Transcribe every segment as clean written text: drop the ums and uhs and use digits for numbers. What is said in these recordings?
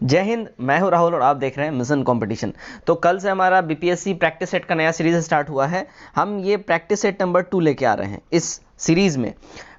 जय हिंद। मैं हूं राहुल और आप देख रहे हैं मिशन कंपटीशन। तो कल से हमारा बीपीएससी प्रैक्टिस सेट का नया सीरीज स्टार्ट हुआ है। हम ये प्रैक्टिस सेट नंबर 2 लेके आ रहे हैं इस सीरीज में।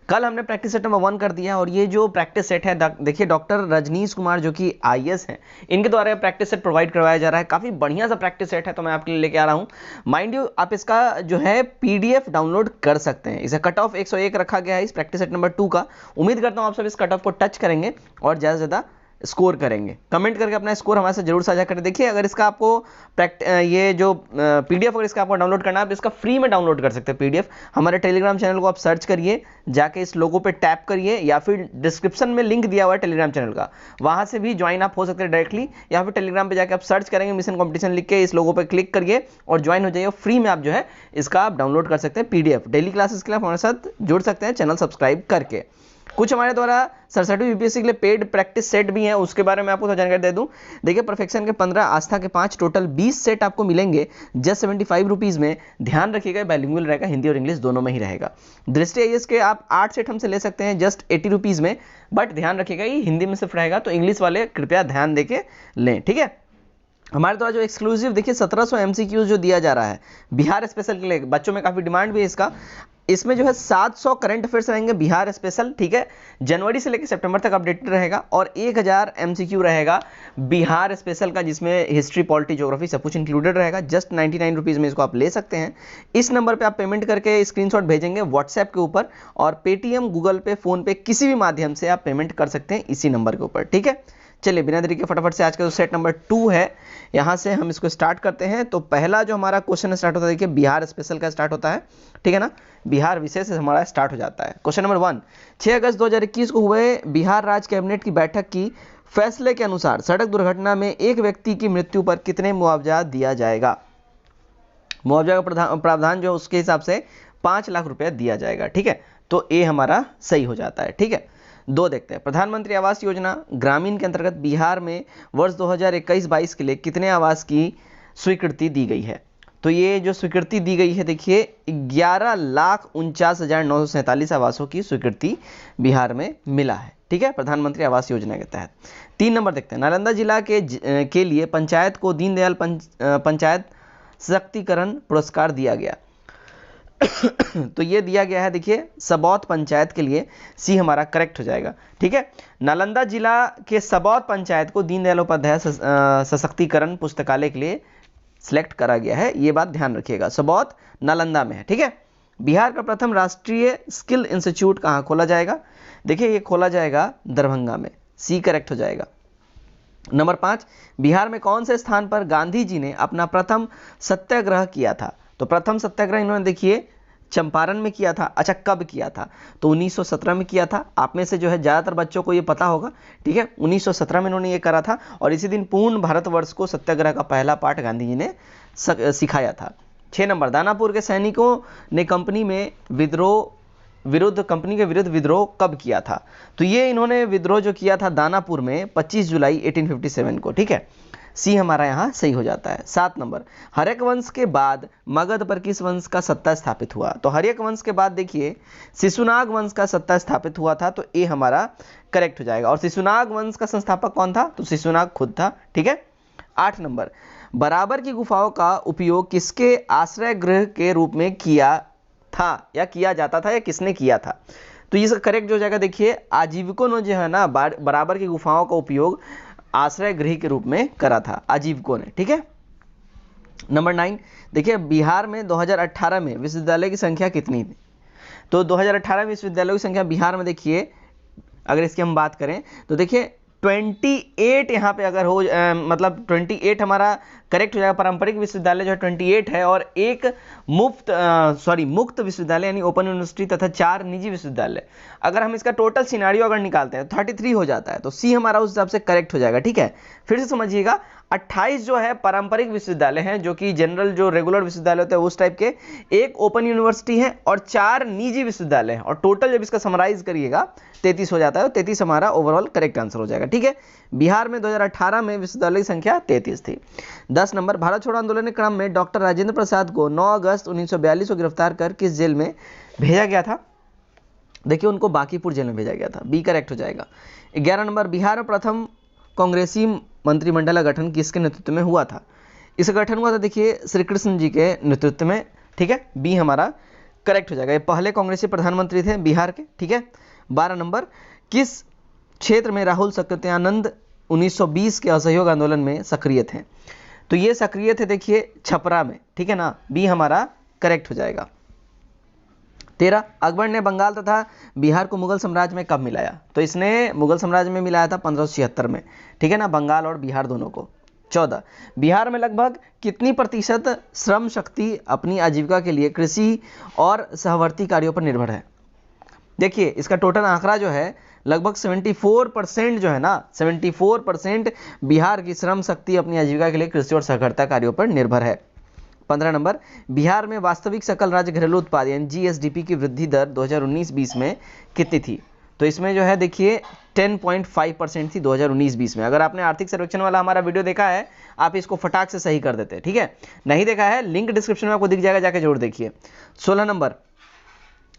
कल हमने प्रैक्टिस सेट नंबर 1 कर दिया और ये जो प्रैक्टिस सेट है देखिए डॉक्टर रजनीश कुमार जो कि आईएएस हैं, इनके द्वारा प्रैक्टिस सेट प्रोवाइड करवाया जा रहा है। काफ़ी बढ़िया सा प्रैक्टिस सेट है, तो मैं आपके लिए लेके आ रहा हूँ। माइंड यू, आप इसका जो है पीडीएफ डाउनलोड कर सकते हैं। इसे कट ऑफ 101 रखा गया है इस प्रैक्टिस सेट नंबर 2 का। उम्मीद करता हूँ आप सब इस कट ऑफ को टच करेंगे और ज़्यादा से ज़्यादा स्कोर करेंगे। कमेंट करके अपना स्कोर हमारे साथ जरूर साझा करें। देखिए अगर इसका आपको ये जो पीडीएफ अगर इसका आपको डाउनलोड करना है, आप इसका फ्री में डाउनलोड कर सकते हैं पीडीएफ। हमारे टेलीग्राम चैनल को आप सर्च करिए, जाके इस लोगो पे टैप करिए, या फिर डिस्क्रिप्शन में लिंक दिया हुआ है टेलीग्राम चैनल का, वहां से भी ज्वाइन आप हो सकते हैं डायरेक्टली, या फिर टेलीग्राम पे जाके आप सर्च करेंगे मिशन कंपटीशन लिख के, इस लोगो पे क्लिक करिए और ज्वाइन हो जाइए। फ्री में आप जो है इसका आप डाउनलोड कर सकते हैं पीडीएफ। डेली क्लासेस के लिए आप हमारे साथ जुड़ सकते हैं चैनल सब्सक्राइब करके। कुछ हमारे द्वारा सरसठी यूपीएससी के लिए पेड प्रैक्टिस सेट भी हैं, उसके बारे में आपको थोड़ा जानकारी दे दूं। देखिए परफेक्शन के 15, आस्था के 5, टोटल 20 सेट आपको मिलेंगे जस्ट 75 रुपीज़ में। ध्यान रखिएगा बाइलिंगुअल रहेगा, हिंदी और इंग्लिश दोनों में ही रहेगा। दृष्टि आईएएस के आप 8 सेट हमसे ले सकते हैं जस्ट 80 रुपीज़ में, बट ध्यान रखिएगा ये हिंदी में सिर्फ रहेगा, तो इंग्लिश वाले कृपया ध्यान दे के लें, ठीक है। हमारे द्वारा जो एक्सक्लूसिव देखिए 1700 एमसीक्यूज जो दिया जा रहा है बिहार स्पेशल के लिए, बच्चों में काफ़ी डिमांड भी है इसका। इसमें जो है 700 करंट अफेयर्स रहेंगे बिहार स्पेशल, ठीक है। जनवरी से लेकर सितंबर तक अपडेटेड रहेगा और 1000 एमसीक्यू रहेगा बिहार स्पेशल का, जिसमें हिस्ट्री, पॉलिटी, ज्योग्राफी सब कुछ इंक्लूडेड रहेगा। जस्ट 99 रुपीज़ में इसको आप ले सकते हैं। इस नंबर पे आप पेमेंट करके स्क्रीनशॉट भेजेंगे व्हाट्सएप के ऊपर, और पेटीएम, गूगल पे, फोन पे किसी भी माध्यम से आप पेमेंट कर सकते हैं इसी नंबर के ऊपर, ठीक है। चलिए बिना देरी के फटाफट से आज का जो सेट नंबर 2 है यहाँ से हम इसको स्टार्ट करते हैं। तो पहला जो हमारा क्वेश्चन स्टार्ट होता है, देखिए बिहार स्पेशल का स्टार्ट होता है, ठीक है ना। बिहार विषय से हमारा स्टार्ट हो जाता है। क्वेश्चन नंबर 1, 6 अगस्त 2021 को हुए बिहार राज्य कैबिनेट की बैठक की फैसले के अनुसार सड़क दुर्घटना में एक व्यक्ति की मृत्यु पर कितने मुआवजा दिया जाएगा। मुआवजा का प्रावधान जो उसके हिसाब से 5 लाख रुपया दिया जाएगा, ठीक है। तो ए हमारा सही हो जाता है, ठीक है। 2 देखते हैं, प्रधानमंत्री आवास योजना ग्रामीण के अंतर्गत बिहार में वर्ष 2021-22 के लिए कितने आवास की स्वीकृति दी गई है। तो ये जो स्वीकृति दी गई है देखिए 11,49,947 आवासों की स्वीकृति बिहार में मिला है, ठीक है, प्रधानमंत्री आवास योजना के तहत। 3 नंबर देखते हैं, नालंदा जिला के लिए पंचायत को दीनदयाल पंचायत सशक्तिकरण पुरस्कार दिया गया। तो ये दिया गया है देखिए सबौत पंचायत के लिए, सी हमारा करेक्ट हो जाएगा, ठीक है। नालंदा जिला के सबौत पंचायत को दीनदयाल उपाध्याय सशक्तिकरण पुस्तकालय के लिए सिलेक्ट करा गया है, ये बात ध्यान रखिएगा। सबौत नालंदा में है, ठीक है। बिहार का प्रथम राष्ट्रीय स्किल इंस्टीट्यूट कहाँ खोला जाएगा। देखिए ये खोला जाएगा दरभंगा में, सी करेक्ट हो जाएगा। नंबर 5, बिहार में कौन से स्थान पर गांधी जी ने अपना प्रथम सत्याग्रह किया था। तो प्रथम सत्याग्रह इन्होंने देखिए चंपारण में किया था। अच्छा कब किया था, तो 1917 में किया था। आप में से जो है ज़्यादातर बच्चों को ये पता होगा, ठीक है। 1917 में इन्होंने ये करा था और इसी दिन पूर्ण भारतवर्ष को सत्याग्रह का पहला पाठ गांधी जी ने सिखाया था। 6 नंबर, दानापुर के सैनिकों ने कंपनी के विरुद्ध विद्रोह कब किया था। तो ये इन्होंने विद्रोह जो किया था दानापुर में 25 जुलाई 1857 को, ठीक है। सी हमारा यहाँ सही हो जाता है। 7 नंबर, हर्यक वंश के बाद मगध पर किस वंश का सत्ता स्थापित हुआ। तो हर्यक वंश के बाद देखिए शिशुनाग वंश का सत्ता स्थापित हुआ था, तो ए हमारा करेक्ट हो जाएगा। और शिशुनाग वंश का संस्थापक कौन था, तो शिशुनाग खुद था, ठीक है। 8 नंबर, बराबर की गुफाओं का उपयोग किसके आश्रय गृह के रूप में किया था या किया जाता था या किसने किया था। तो इसका करेक्ट जो हो जाएगा देखिए आजीविकों ने जो है ना बराबर की गुफाओं का उपयोग आश्रय गृह के रूप में करा था आजीविकों ने, ठीक है। नंबर 9 देखिए बिहार में 2018 में विश्वविद्यालय की संख्या कितनी थी। तो 2018 में विश्वविद्यालयों की संख्या बिहार में देखिए अगर इसकी हम बात करें तो देखिए 28 यहाँ पे अगर हो मतलब 28 हमारा करेक्ट हो जाएगा। पारंपरिक विश्वविद्यालय जो है 28 है और एक मुक्त विश्वविद्यालय यानी ओपन यूनिवर्सिटी तथा 4 निजी विश्वविद्यालय। अगर हम इसका टोटल सिनारियो अगर निकालते हैं 33 हो जाता है, तो सी हमारा उस हिसाब से करेक्ट हो जाएगा, ठीक है। फिर से समझिएगा 28 जो है पारंपरिक विश्वविद्यालय हैं जो कि जनरल जो रेगुलर विश्वविद्यालय होते हैं उस टाइप के, एक ओपन यूनिवर्सिटी है और 4 निजी विश्वविद्यालय हैं, और टोटल जब इसका समराइज करिएगा 33 हो जाता है। 33 हमारा ओवरऑल करेक्ट आंसर हो जाएगा, ठीक है। बिहार में 2018 में विश्वविद्यालय की संख्या 33 थी। 10 नंबर, भारत छोड़ो आंदोलन के क्रम में डॉक्टर राजेंद्र प्रसाद को 9 अगस्त 1942 को गिरफ्तार कर किस जेल में भेजा गया था। देखिए उनको बांकीपुर जेल में भेजा गया था, बी करेक्ट हो जाएगा। 11 नंबर, बिहार में प्रथम कांग्रेसी मंत्रिमंडल का गठन किसके नेतृत्व में हुआ था? इसका गठन हुआ था देखिए श्री कृष्ण जी के नेतृत्व में, ठीक है, बी हमारा करेक्ट हो जाएगा। ये पहले कांग्रेसी प्रधानमंत्री थे बिहार के, ठीक है। 12 नंबर, किस क्षेत्र में राहुल सत्ययानंद 1920 के असहयोग आंदोलन में सक्रिय थे? तो ये सक्रिय थे देखिए छपरा में, ठीक है ना, बी हमारा करेक्ट हो जाएगा। 13, अकबर ने बंगाल तथा बिहार को मुगल साम्राज्य में कब मिलाया? तो इसने मुगल साम्राज्य में मिलाया था 1576 में, ठीक है ना, बंगाल और बिहार दोनों को। 14, बिहार में लगभग कितनी प्रतिशत श्रम शक्ति अपनी आजीविका के लिए कृषि और सहवर्ती कार्यों पर निर्भर है? देखिए इसका टोटल आंकड़ा जो है लगभग 74% जो है ना, 74% बिहार की श्रम शक्ति अपनी आजीविका के लिए कृषि और सहकारिता कार्यों पर निर्भर है। 15 नंबर, बिहार में वास्तविक सकल राज्य घरेलू उत्पाद यानी जीएसडीपी की वृद्धि दर 2019-20 में कितनी थी? तो इसमें जो है देखिए 10.5% थी 2019-20 में। अगर आपने आर्थिक सर्वेक्षण वाला हमारा वीडियो देखा है, आप इसको फटाक से सही कर देते, ठीक है। नहीं देखा है, लिंक डिस्क्रिप्शन में आपको दिख जाएगा, जाके जरूर देखिए। 16 नंबर,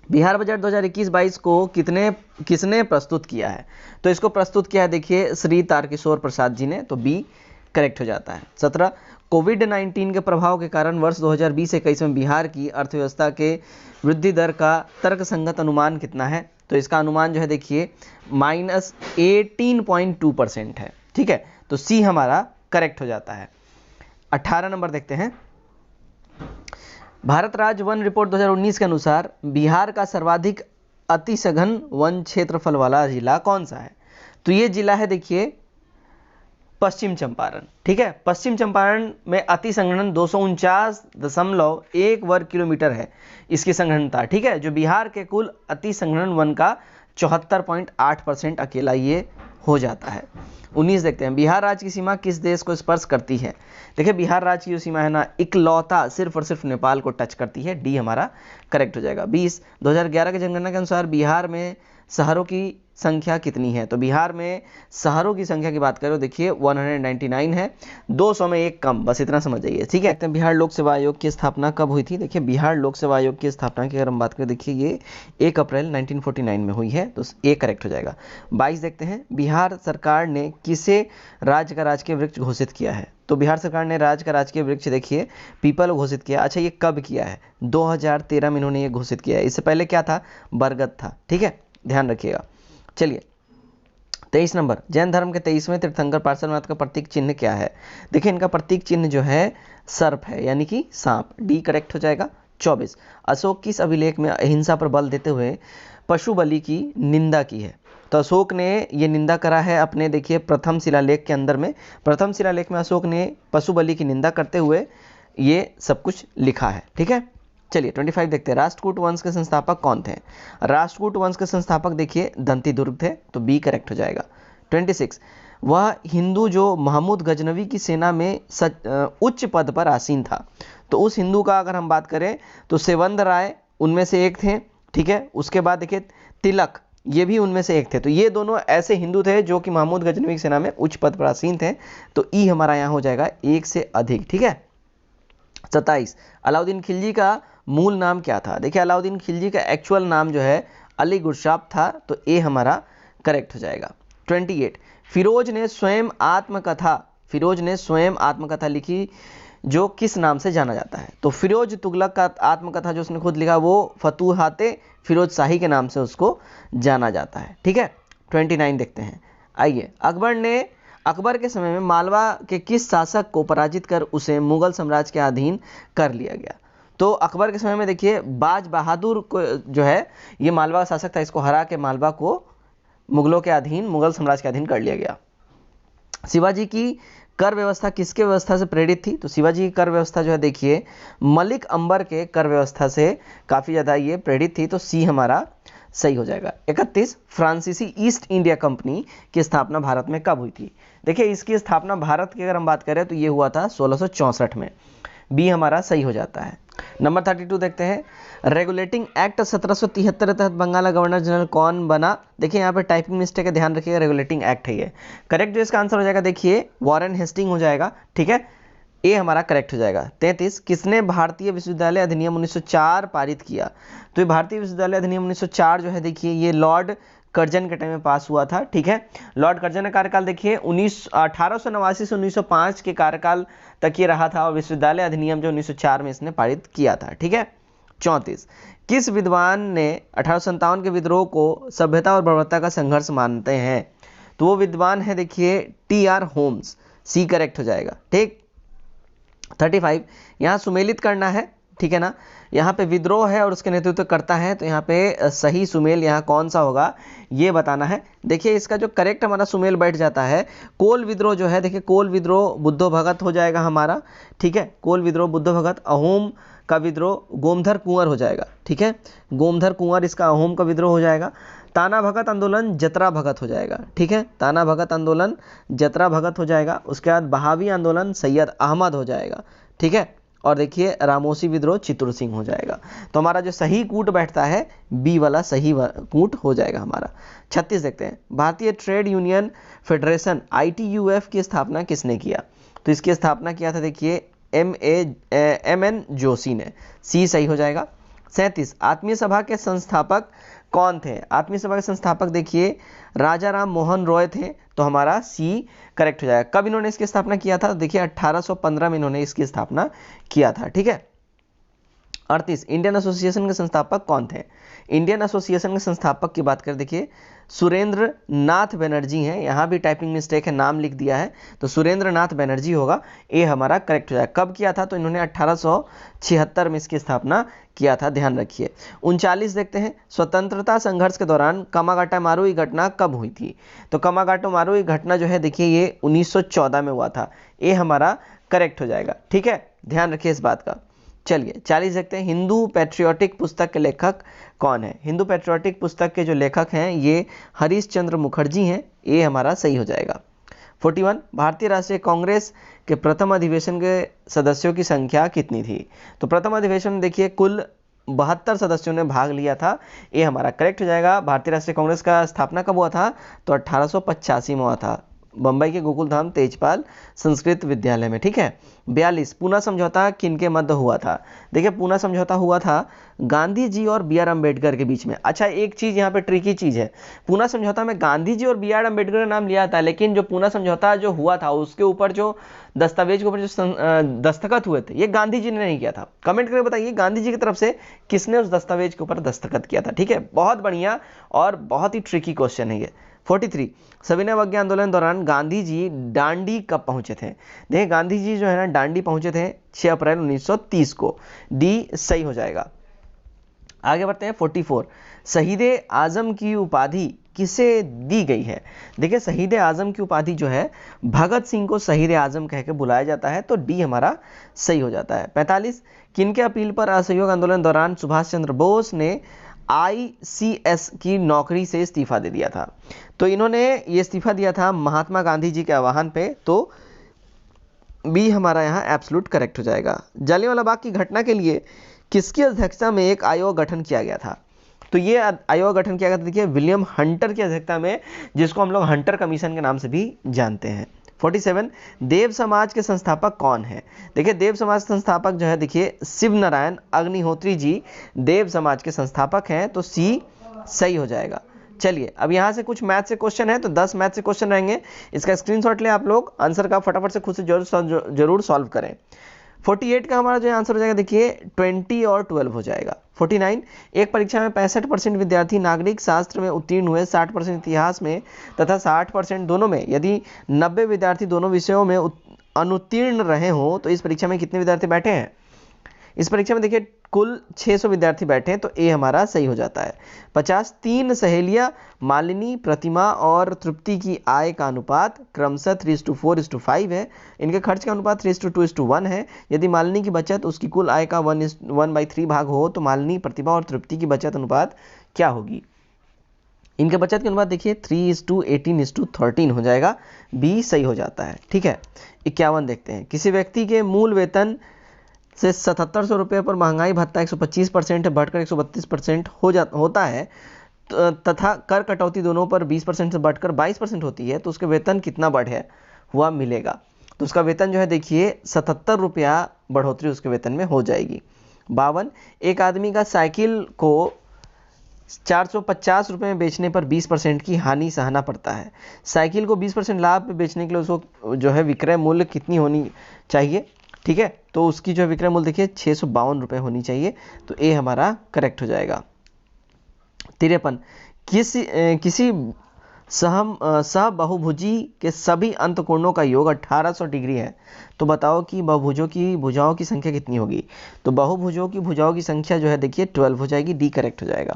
बिहार बजट 2021-22 को किसने प्रस्तुत किया है? तो इसको प्रस्तुत किया है देखिए श्री तारकिशोर प्रसाद जी ने, तो बी करेक्ट हो जाता है। 17, कोविड-19 के प्रभाव के कारण वर्ष 2020-21 में बिहार की अर्थव्यवस्था के वृद्धि दर का तर्कसंगत अनुमान कितना है? तो इसका अनुमान जो है देखिए -18.2% है, ठीक है, तो सी हमारा करेक्ट हो जाता है। 18 नंबर देखते हैं, भारत राज्य वन रिपोर्ट 2019 के अनुसार बिहार का सर्वाधिक अतिसघन वन क्षेत्रफल वाला जिला कौन सा है? तो ये जिला है देखिए पश्चिम चंपारण, ठीक है। पश्चिम चंपारण में अति संघनन 249.1 वर्ग किलोमीटर है इसकी संघनता, ठीक है, जो बिहार के कुल अति संघनन वन का 74.8% अकेला ये हो जाता है। 19 देखते हैं, बिहार राज्य की सीमा किस देश को स्पर्श करती है? देखिए बिहार राज्य की जो सीमा है ना, इकलौता सिर्फ और सिर्फ नेपाल को टच करती है, डी हमारा करेक्ट हो जाएगा। 20, 2011 की जनगणना के अनुसार बिहार में शहरों की संख्या कितनी है? तो बिहार में शहरों की संख्या की बात करें तो देखिए 199 है, 200 में एक कम, बस इतना समझ जाइए, ठीक है। बिहार लोक सेवा आयोग की स्थापना कब हुई थी? देखिए बिहार लोक सेवा आयोग की स्थापना की अगर हम बात करें, देखिए ये 1 अप्रैल 1949 में हुई है, तो ए करेक्ट हो जाएगा। 22 देखते हैं, बिहार सरकार ने किसे राज्य का राजकीय वृक्ष घोषित किया है? तो बिहार सरकार ने राज्य का राजकीय वृक्ष देखिए पीपल घोषित किया। अच्छा, ये कब किया है? 2013 में इन्होंने ये घोषित किया है, इससे पहले क्या था? बरगद था, ठीक है, ध्यान रखिएगा। चलिए 23 नंबर, जैन धर्म के 23वें तीर्थंकर पार्श्वनाथ का प्रतीक चिन्ह क्या है? देखिए इनका प्रतीक चिन्ह जो है सर्प है, यानी कि सांप, डी करेक्ट हो जाएगा। 24, अशोक किस अभिलेख में अहिंसा पर बल देते हुए पशु बलि की निंदा की है? तो अशोक ने ये निंदा करा है अपने देखिए प्रथम शिलालेख के अंदर में। प्रथम शिलालेख में अशोक ने पशु बलि की निंदा करते हुए ये सब कुछ लिखा है, ठीक है। चलिए 25 देखते हैं, राष्ट्रकूट वंश के संस्थापक कौन थे? राष्ट्रकूट वंश के संस्थापक देखिए दंतीदुर्ग थे, तो बी करेक्ट हो जाएगा। 26, वह हिंदू जो महमूद गजनवी की सेना में उच्च पद पर आसीन था। तो उस हिंदू का अगर हम बात करें तो सेवंद राय उनमें से एक थे, ठीक है। उसके बाद देखिए तिलक, ये भी उनमें से एक थे। तो ये दोनों ऐसे हिंदू थे जो कि महमूद गजनवी की सेना में उच्च पद पर आसीन थे, तो ई हमारा यहाँ हो जाएगा 1 से अधिक, ठीक है। 27, अलाउद्दीन खिलजी का मूल नाम क्या था? देखिए अलाउद्दीन खिलजी का एक्चुअल नाम जो है अली गुरशाप था, तो ए हमारा करेक्ट हो जाएगा। 28, फिरोज ने स्वयं आत्मकथा लिखी जो किस नाम से जाना जाता है? तो फिरोज तुगलक का आत्मकथा जो उसने खुद लिखा वो फतूहाते फिरोज शाही के नाम से उसको जाना जाता है, ठीक है। 29 देखते हैं, आइए, अकबर के समय में मालवा के किस शासक को पराजित कर उसे मुगल साम्राज्य के अधीन कर लिया गया? तो अकबर के समय में देखिए बाज बहादुर को जो है ये मालवा का शासक था, इसको हरा के मालवा को मुगल साम्राज्य के अधीन कर लिया गया। शिवाजी की कर व्यवस्था किसके व्यवस्था से प्रेरित थी? तो शिवाजी की कर व्यवस्था जो है देखिए मलिक अंबर के कर व्यवस्था से काफ़ी ज़्यादा ये प्रेरित थी, तो सी हमारा सही हो जाएगा। 31, फ्रांसीसी ईस्ट इंडिया कंपनी की स्थापना भारत में कब हुई थी? देखिए इसकी स्थापना भारत की अगर हम बात करें तो ये हुआ था 1664 में, बी हमारा सही हो जाता है। नंबर 32 देखते हैं, रेगुलेटिंग एक्ट 1773 के तहत बंगाल का गवर्नर जनरल कौन बना? देखिए यहाँ पे टाइपिंग मिस्टेक है, ध्यान रखिएगा, रेगुलेटिंग एक्ट है ये। करेक्ट जो इसका आंसर हो जाएगा देखिए वॉरेन हेस्टिंग हो जाएगा, ठीक है, ए हमारा करेक्ट हो जाएगा। 33, किसने भारतीय विश्वविद्यालय अधिनियम 1904 पारित किया? तो ये भारतीय विश्वविद्यालय अधिनियम 1904 जो है देखिए ये लॉर्ड कर्जन के टाइम में पास हुआ था। ठीक है, लॉर्ड कर्जन का कार्यकाल देखिए 1889 से 1905 के कार्यकाल तक ये रहा था और विश्वविद्यालय अधिनियम जो 1904 में इसने पारित किया था। ठीक है। 34, किस विद्वान ने 1857 के विद्रोह को सभ्यता और बर्बरता का संघर्ष मानते हैं? तो वो विद्वान है देखिए टी.आर. होम्स, सी करेक्ट हो जाएगा। ठीक। 35, यहाँ सुमेलित करना है। ठीक है ना, यहाँ पे विद्रोह है और उसके नेतृत्व करता है, तो यहाँ पे सही सुमेल यहाँ कौन सा होगा ये बताना है। देखिए इसका जो करेक्ट हमारा सुमेल बैठ जाता है, कोल विद्रोह जो है, देखिए कोल विद्रोह बुद्धो भगत हो जाएगा हमारा। ठीक है, कोल विद्रोह बुद्धो भगत। अहोम का विद्रोह गोमधर कुंवर हो जाएगा। ठीक है, गोमधर कुंवर इसका अहोम का विद्रोह हो जाएगा। ताना भगत आंदोलन जतरा भगत हो जाएगा। ठीक है, ताना भगत आंदोलन जतरा भगत हो जाएगा। उसके बाद बहावी आंदोलन सैयद अहमद हो जाएगा। ठीक है, और देखिए रामोसी विद्रोह चित्तूर सिंह हो जाएगा। तो हमारा जो सही कूट बैठता है बी वाला सही कूट हो जाएगा हमारा। 36 देखते हैं, भारतीय ट्रेड यूनियन फेडरेशन ITUF की स्थापना किसने किया? तो इसकी स्थापना किया था देखिए MN जोशी ने, सी सही हो जाएगा। 37, आत्मीय सभा के संस्थापक कौन थे? आत्मीय सभा के संस्थापक देखिए राजा राम मोहन रॉय थे, तो हमारा सी करेक्ट हो जाएगा। कब इन्होंने इसकी स्थापना किया था? देखिए 1815 में इन्होंने इसकी स्थापना किया था। ठीक है। 38, इंडियन एसोसिएशन के संस्थापक कौन थे? इंडियन एसोसिएशन के संस्थापक की बात करें देखिए सुरेंद्र नाथ बनर्जी हैं। यहाँ भी टाइपिंग मिस्टेक है, नाम लिख दिया है, तो सुरेंद्र नाथ बनर्जी होगा, ये हमारा करेक्ट हो जाएगा। कब किया था? तो इन्होंने 1876 में इसकी स्थापना किया था, ध्यान रखिए। 39 देखते हैं, स्वतंत्रता संघर्ष के दौरान कामागाटा मारुई घटना कब हुई थी? तो कामागाटा मारुई घटना जो है देखिए ये 1914 में हुआ था, ये हमारा करेक्ट हो जाएगा। ठीक है, ध्यान रखिए इस बात का। चलिए 40 देखते हैं, हिंदू पैट्रियोटिक पुस्तक के लेखक कौन है? हिंदू पैट्रियोटिक पुस्तक के जो लेखक हैं ये हरीश चंद्र मुखर्जी हैं, ये हमारा सही हो जाएगा। 41, भारतीय राष्ट्रीय कांग्रेस के प्रथम अधिवेशन के सदस्यों की संख्या कितनी थी? तो प्रथम अधिवेशन देखिए कुल 72 सदस्यों ने भाग लिया था, ये हमारा करेक्ट हो जाएगा। भारतीय राष्ट्रीय कांग्रेस का स्थापना कब हुआ था? तो 1885 में हुआ था, बंबई के गोकुलधाम तेजपाल संस्कृत विद्यालय में। ठीक है। 42, पूना समझौता किनके मध्य हुआ था? देखिए पूना समझौता हुआ था गांधी जी और BR अम्बेडकर के बीच में। अच्छा, एक चीज यहाँ पे ट्रिकी चीज है, पूना समझौता में गांधी जी और BR अम्बेडकर का नाम लिया था, लेकिन जो पूना समझौता जो हुआ था उसके ऊपर जो दस्तावेज के ऊपर जो दस्तखत हुए थे ये गांधी जी ने नहीं किया था। कमेंट करके बताइए गांधी जी की तरफ से किसने उस दस्तावेज के ऊपर दस्तखत किया था। ठीक है, बहुत बढ़िया और बहुत ही ट्रिकी क्वेश्चन है ये। 43, सविनय अवज्ञा आंदोलन दौरान गांधी जी डांडी कब पहुंचे थे? देखिए गांधी जी जो है ना डांडी पहुंचे थे 6 अप्रैल 1930 को, डी सही हो जाएगा। आगे बढ़ते हैं 44, शहीद आजम की उपाधि किसे दी गई है? देखिए शहीद आजम की उपाधि जो है भगत सिंह को शहीद आजम कह के बुलाया जाता है, तो डी हमारा सही हो जाता है। 45, किनके अपील पर असहयोग आंदोलन दौरान सुभाष चंद्र बोस ने ICS की नौकरी से इस्तीफा दे दिया था? तो इन्होंने ये इस्तीफा दिया था महात्मा गांधी जी के आह्वान पे, तो बी हमारा यहाँ एब्सोल्यूट करेक्ट हो जाएगा। जलियांवाला बाग की घटना के लिए किसकी अध्यक्षता में एक आयोग गठन किया गया था? तो ये आयोग गठन किया गया था देखिए विलियम हंटर की अध्यक्षता में, जिसको हम लोग हंटर कमीशन के नाम से भी जानते हैं। 47, देव समाज के संस्थापक कौन है? देखिए देव समाज के संस्थापक जो है देखिए शिव नारायण अग्निहोत्री जी देव समाज के संस्थापक हैं, तो सी सही हो जाएगा। चलिए अब यहाँ से कुछ मैथ से क्वेश्चन है, तो 10 मैथ से क्वेश्चन रहेंगे, इसका स्क्रीनशॉट ले आप लोग, आंसर का फटाफट से खुद से जरूर सॉल्व करें। 48 का हमारा जो आंसर हो जाएगा देखिए 20 और 12 हो जाएगा। 49, एक परीक्षा में 65% विद्यार्थी नागरिक शास्त्र में उत्तीर्ण हुए, 60% इतिहास में तथा 60% दोनों में, यदि 90 विद्यार्थी दोनों विषयों में अनुत्तीर्ण रहे हो तो इस परीक्षा में कितने विद्यार्थी बैठे हैं? इस परीक्षा में देखिए कुल 600 विद्यार्थी बैठे हैं, तो ए हमारा सही हो जाता है। 50, 3 सहेलियां मालिनी, प्रतिमा और तृप्ति की आय का अनुपात क्रमशः 3:4:5 है। इनके खर्च का अनुपात 3:2:1 है। यदि मालिनी की बचत उसकी कुल आय का 1/3 भाग हो तो मालिनी, प्रतिभा और तृप्ति की बचत अनुपात क्या होगी? इनके बचत के अनुपात देखिए 3:18:13 हो जाएगा, बी सही हो जाता है। ठीक है। 51 देखते हैं, किसी व्यक्ति के मूल वेतन से 7700 रुपये पर महंगाई भत्ता 125% बढ़कर 132% होता है, तथा कर कटौती दोनों पर 20% से बढ़कर 22% होती है, तो उसके वेतन कितना बढ़े हुआ मिलेगा? तो उसका वेतन जो है देखिए 77 रुपया बढ़ोतरी उसके वेतन में हो जाएगी। 52, एक आदमी का साइकिल को 450 रुपये में बेचने पर 20% की हानि सहना पड़ता है। साइकिल को 20% लाभ पे बेचने के लिए उसको जो है विक्रय मूल्य कितनी होनी चाहिए, ठीक है, तो उसकी जो विक्रय मूल्य देखिए 652 रुपये होनी चाहिए, तो ए हमारा करेक्ट हो जाएगा। 53 किसी बहुभुजी के सभी अंतकोणों का योग 1800 डिग्री है, तो बताओ कि बहुभुजों की भुजाओं की संख्या कितनी होगी। तो बहुभुजों की भुजाओं की संख्या जो है देखिए 12 हो जाएगी, डी करेक्ट हो जाएगा।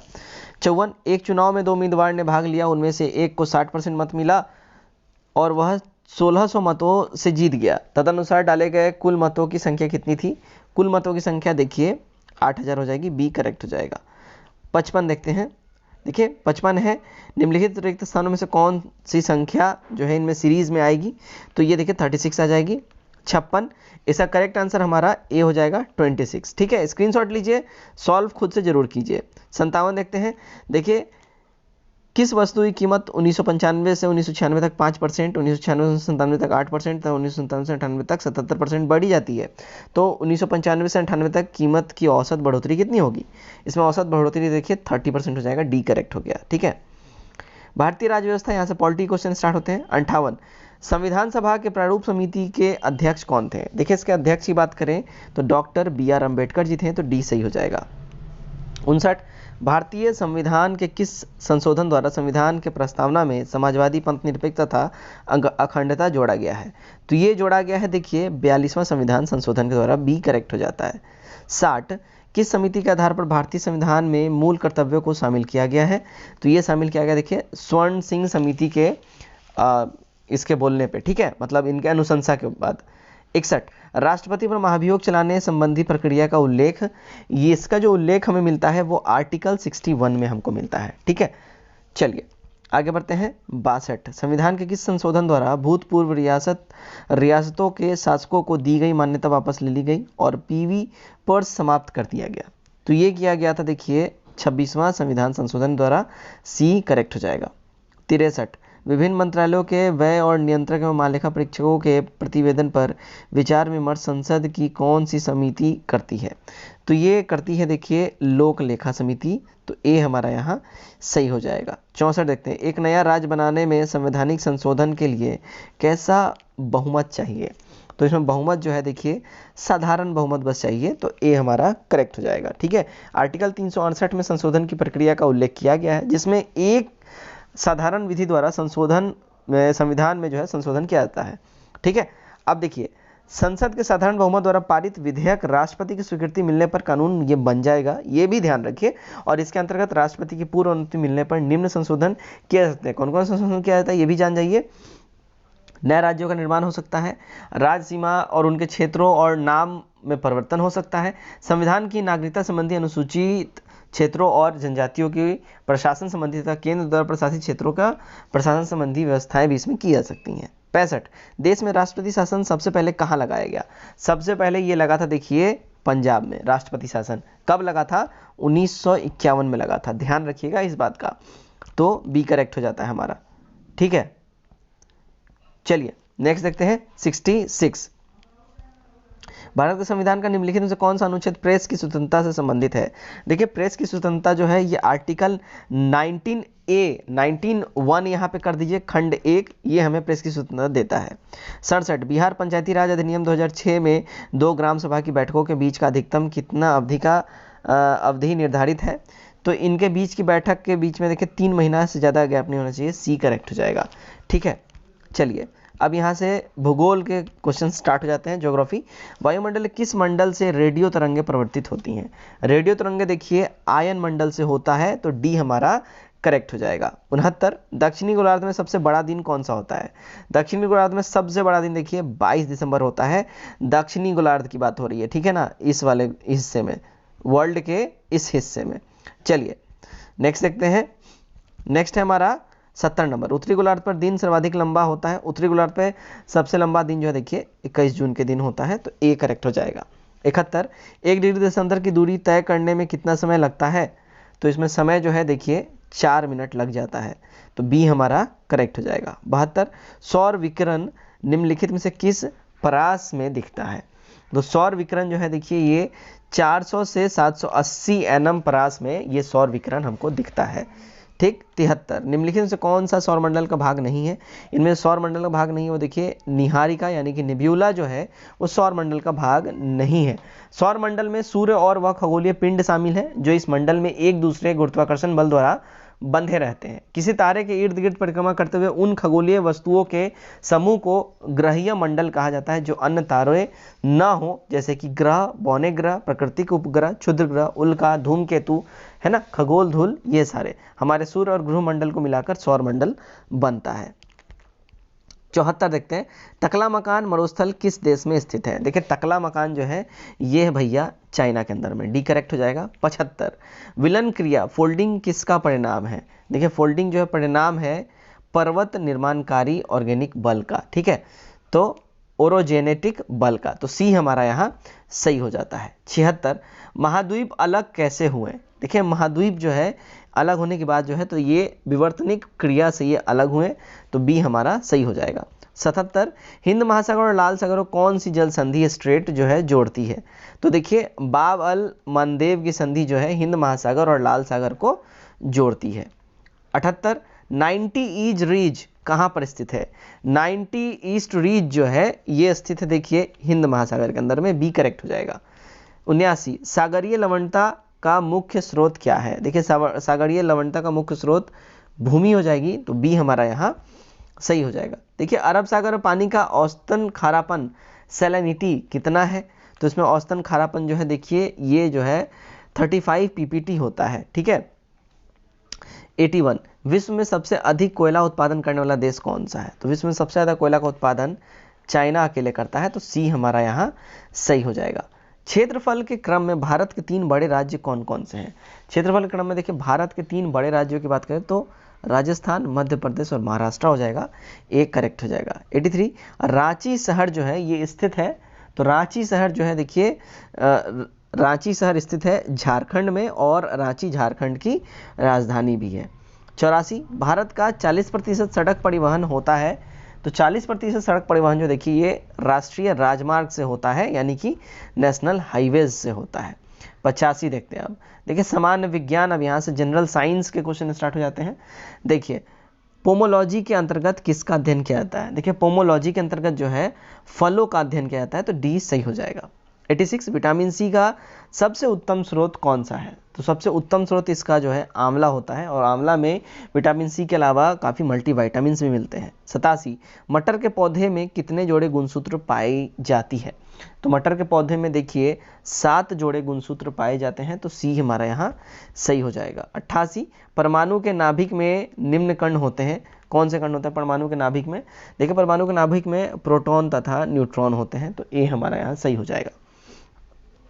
54 एक चुनाव में 2 उम्मीदवार ने भाग लिया, उनमें से एक को 60% मत मिला और वह 1600 मतों से जीत गया, तदनुसार डाले गए कुल मतों की संख्या कितनी थी। कुल मतों की संख्या देखिए 8000 हो जाएगी, बी करेक्ट हो जाएगा। 55 देखते हैं, देखिए 55 है निम्नलिखित रिक्त स्थानों में से कौन सी संख्या जो है इनमें सीरीज में आएगी, तो ये देखिए 36 आ जाएगी। 56 इसका करेक्ट आंसर हमारा ए हो जाएगा 26, ठीक है, स्क्रीनशॉट लीजिए, सॉल्व खुद से जरूर कीजिए। 57 देखते हैं, देखिए किस वस्तु की कीमत 1995 से 1996 तक 5%, 1996 से 97 तक 8%, तो 1997 से 98 तक 77% बढ़ी जाती है, तो 1995 से 98 तक कीमत की औसत बढ़ोतरी कितनी होगी। इसमें औसत बढ़ोतरी देखिए 30% हो जाएगा, डी करेक्ट हो गया, ठीक है। भारतीय राज्य व्यवस्था, यहाँ से पॉलिटी क्वेश्चन स्टार्ट होते हैं। 58 संविधान सभा के प्रारूप समिति के अध्यक्ष कौन थे। देखिए इसके अध्यक्ष की बात करें तो डॉक्टर BR अम्बेडकर जी थे, तो डी सही हो जाएगा। 59 भारतीय संविधान के किस संशोधन द्वारा संविधान के प्रस्तावना में समाजवादी पंथ निरपेक्ष तथा अखंडता जोड़ा गया है, तो ये जोड़ा गया है देखिए 42वां संविधान संशोधन के द्वारा, बी करेक्ट हो जाता है। 60 किस समिति के आधार पर भारतीय संविधान में मूल कर्तव्यों को शामिल किया गया है, तो ये शामिल किया गया देखिए स्वर्ण सिंह समिति के इसके बोलने पे, ठीक है, मतलब इनके अनुशंसा के बाद। 61 राष्ट्रपति पर महाभियोग चलाने संबंधी प्रक्रिया का उल्लेख, ये इसका जो उल्लेख हमें मिलता है वो आर्टिकल 61 में हमको मिलता है, ठीक है। चलिए आगे बढ़ते हैं। 62 संविधान के किस संशोधन द्वारा भूतपूर्व रियासतों के शासकों को दी गई मान्यता वापस ले ली गई और पीवी पर समाप्त कर दिया गया, तो ये किया गया था देखिए 26वां संविधान संशोधन द्वारा, सी करेक्ट हो जाएगा। 63 विभिन्न मंत्रालयों के व्यय और नियंत्रक एवं महालेखा परीक्षकों के प्रतिवेदन पर विचार विमर्श संसद की कौन सी समिति करती है, तो ये करती है देखिए लोक लेखा समिति, तो ए हमारा यहाँ सही हो जाएगा। 64 देखते हैं एक नया राज्य बनाने में संवैधानिक संशोधन के लिए कैसा बहुमत चाहिए, तो इसमें बहुमत जो है देखिए साधारण बहुमत बस चाहिए, तो ए हमारा करेक्ट हो जाएगा, ठीक है। आर्टिकल 368 में संशोधन की प्रक्रिया का उल्लेख किया गया है, जिसमें एक साधारण विधि द्वारा संविधान में जो है संशोधन किया जाता है, ठीक है। अब देखिए संसद के साधारण बहुमत द्वारा पारित विधेयक राष्ट्रपति की स्वीकृति मिलने पर कानून ये बन जाएगा, ये भी ध्यान रखिए, और इसके अंतर्गत राष्ट्रपति की पूर्व अनुमति मिलने पर निम्न संशोधन किया जा सकते हैं। कौन कौन संशोधन किया जाता है ये भी जान जाइए। नए राज्यों का निर्माण हो सकता है, राज्य सीमा और उनके क्षेत्रों और नाम में परिवर्तन हो सकता है, संविधान की नागरिकता संबंधी अनुसूचित क्षेत्रों और जनजातियों की प्रशासन संबंधी तथा केंद्र द्वारा प्रशासित क्षेत्रों का प्रशासन संबंधी व्यवस्थाएं भी इसमें की जा सकती हैं। 65 देश में राष्ट्रपति शासन सबसे पहले कहाँ लगाया गया, सबसे पहले ये लगा था देखिए पंजाब में। राष्ट्रपति शासन कब लगा था, 1951 में लगा था, ध्यान रखिएगा इस बात का, तो बी करेक्ट हो जाता है हमारा, ठीक है। चलिए नेक्स्ट देखते हैं 66 भारत के संविधान का निम्नलिखित में से कौन सा अनुच्छेद प्रेस की स्वतंत्रता से संबंधित है। देखिए प्रेस की स्वतंत्रता जो है ये आर्टिकल 19(1) यहाँ पे कर दीजिए, खंड 1, ये हमें प्रेस की स्वतंत्रता देता है। 67 बिहार पंचायती राज अधिनियम 2006 में 2 ग्राम सभा की बैठकों के बीच का अधिकतम कितना अवधि निर्धारित है, तो इनके बीच की बैठक के बीच में देखिए 3 महीना से ज़्यादा गैप नहीं होना चाहिए, सी करेक्ट हो जाएगा, ठीक है। चलिए अब यहाँ से भूगोल के क्वेश्चन स्टार्ट हो जाते हैं। ज्योग्राफी, वायुमंडल किस मंडल से रेडियो तरंगे प्रवर्तित होती हैं। रेडियो तरंगे देखिए आयन मंडल से होता है, तो डी हमारा करेक्ट हो जाएगा। 69 दक्षिणी गोलार्ध में सबसे बड़ा दिन कौन सा होता है। दक्षिणी गोलार्ध में सबसे बड़ा दिन देखिए 22 दिसंबर होता है, दक्षिणी गोलार्ध की बात हो रही है, ठीक है ना, इस वाले हिस्से में, वर्ल्ड के इस हिस्से में। चलिए नेक्स्ट देखते हैं। नेक्स्ट है हमारा 70 नंबर, उत्तरी गोलार्ध पर दिन सर्वाधिक लंबा होता है। उत्तरी गोलार्ध पर सबसे लंबा दिन जो है देखिए 21 जून के दिन होता है, तो ए करेक्ट हो जाएगा। 71 1 डिग्री देशांतर की दूरी तय करने में कितना समय लगता है, तो इसमें समय जो है देखिए 4 मिनट लग जाता है, तो बी हमारा करेक्ट हो जाएगा। 72 सौर विकिरण निम्नलिखित में से किस परास में दिखता है। तो सौर विकिरण जो है देखिए ये 400 से 780 nm परास में ये सौर विकिरण हमको दिखता है। ठीक। 73 निम्नलिखित में से कौन सा सौरमंडल का भाग नहीं है? इनमें सौरमंडल का भाग नहीं है वो देखिए निहारिका यानी कि निब्यूला जो है वो सौरमंडल का भाग नहीं है। सौरमंडल में सूर्य और वह खगोलीय पिंड शामिल है जो इस मंडल में एक दूसरे गुरुत्वाकर्षण बल द्वारा बंधे रहते हैं। किसी तारे के इर्द गिर्द परिक्रमा करते हुए उन खगोलीय वस्तुओं के समूह को ग्रहीय मंडल कहा जाता है जो अन्य तारे न हो, जैसे कि ग्रह, बौने ग्रह, प्राकृतिक उपग्रह, क्षुद्र ग्रह, उल्का, धूमकेतु, है ना, खगोल धूल, ये सारे हमारे सूर्य और ग्रह मंडल को मिलाकर सौर मंडल बनता है। 74 देखते हैं, टकला मकान मरुस्थल किस देश में स्थित है? देखिए टकला मकान जो है ये है भैया चाइना के अंदर में, डी करेक्ट हो जाएगा। 75 विलन क्रिया फोल्डिंग किसका परिणाम है? देखिए फोल्डिंग जो है परिणाम है पर्वत निर्माणकारी ऑर्गेनिक बल का। ठीक है, तो ओरोजेनेटिक बल का, तो सी हमारा यहाँ सही हो जाता है। 76 महाद्वीप अलग कैसे हुए? देखिए महाद्वीप जो है अलग होने के बाद जो है तो ये विवर्तनिक क्रिया से ये अलग हुए, तो बी हमारा सही हो जाएगा। 77 हिंद महासागर और लाल सागर को कौन सी जल संधि स्ट्रेट जो है जोड़ती है? तो देखिए बाब अल मंदेब की संधि जो है हिंद महासागर और लाल सागर को जोड़ती है। 78 90 ईस्ट रीज कहाँ पर स्थित है? 90 ईस्ट रीज जो है ये स्थित है देखिए हिंद महासागर के अंदर में, बी करेक्ट हो जाएगा। 79 सागरीय लवणता का मुख्य स्रोत क्या है? देखिए सागरीय लवणता का मुख्य स्रोत भूमि हो जाएगी, तो बी हमारा यहाँ सही हो जाएगा। देखिए अरब सागर पानी का औसतन खारापन सैलिनिटी कितना है? तो इसमें औसतन खारापन जो है देखिए ये जो है 35 ppt होता है। ठीक है। 81 विश्व में सबसे अधिक कोयला उत्पादन करने वाला देश कौन सा है? तो विश्व में सबसे ज़्यादा कोयला का उत्पादन चाइना अकेले करता है, तो सी हमारा यहाँ सही हो जाएगा। क्षेत्रफल के क्रम में भारत के 3 बड़े राज्य कौन कौन से हैं? क्षेत्रफल के क्रम में देखिए भारत के 3 बड़े राज्यों की बात करें तो राजस्थान, मध्य प्रदेश और महाराष्ट्र हो जाएगा, एक करेक्ट हो जाएगा। 83 रांची शहर जो है ये स्थित है, तो रांची शहर जो है देखिए रांची शहर स्थित है झारखंड में और रांची झारखंड की राजधानी भी है। 84 भारत का 40% सड़क परिवहन होता है, तो 40% सड़क परिवहन जो देखिए ये राष्ट्रीय राजमार्ग से होता है यानी कि नेशनल हाईवेज से होता है। 85 देखते हैं अब। देखिए सामान्य विज्ञान, अब यहाँ से जनरल साइंस के क्वेश्चन स्टार्ट हो जाते हैं। देखिए पोमोलॉजी के अंतर्गत किसका अध्ययन किया जाता है? देखिए पोमोलॉजी के अंतर्गत जो है फलों का अध्ययन किया जाता है, तो डी सही हो जाएगा। 86 विटामिन सी का सबसे उत्तम स्रोत कौन सा है? तो सबसे उत्तम स्रोत इसका जो है आंवला होता है, और आंवला में विटामिन सी के अलावा काफ़ी मल्टीविटामिन्स भी मिलते हैं। 87 मटर के पौधे में कितने जोड़े गुणसूत्र पाई जाती है? तो मटर के पौधे में देखिए 7 जोड़े गुणसूत्र पाए जाते हैं, तो सी हमारा यहाँ सही हो जाएगा। 88 परमाणु के नाभिक में निम्न कण होते हैं, कौन से कण होते हैं परमाणु के नाभिक में? देखिए परमाणु के नाभिक में प्रोटॉन तथा न्यूट्रॉन होते हैं, तो ए हमारा यहाँ सही हो जाएगा।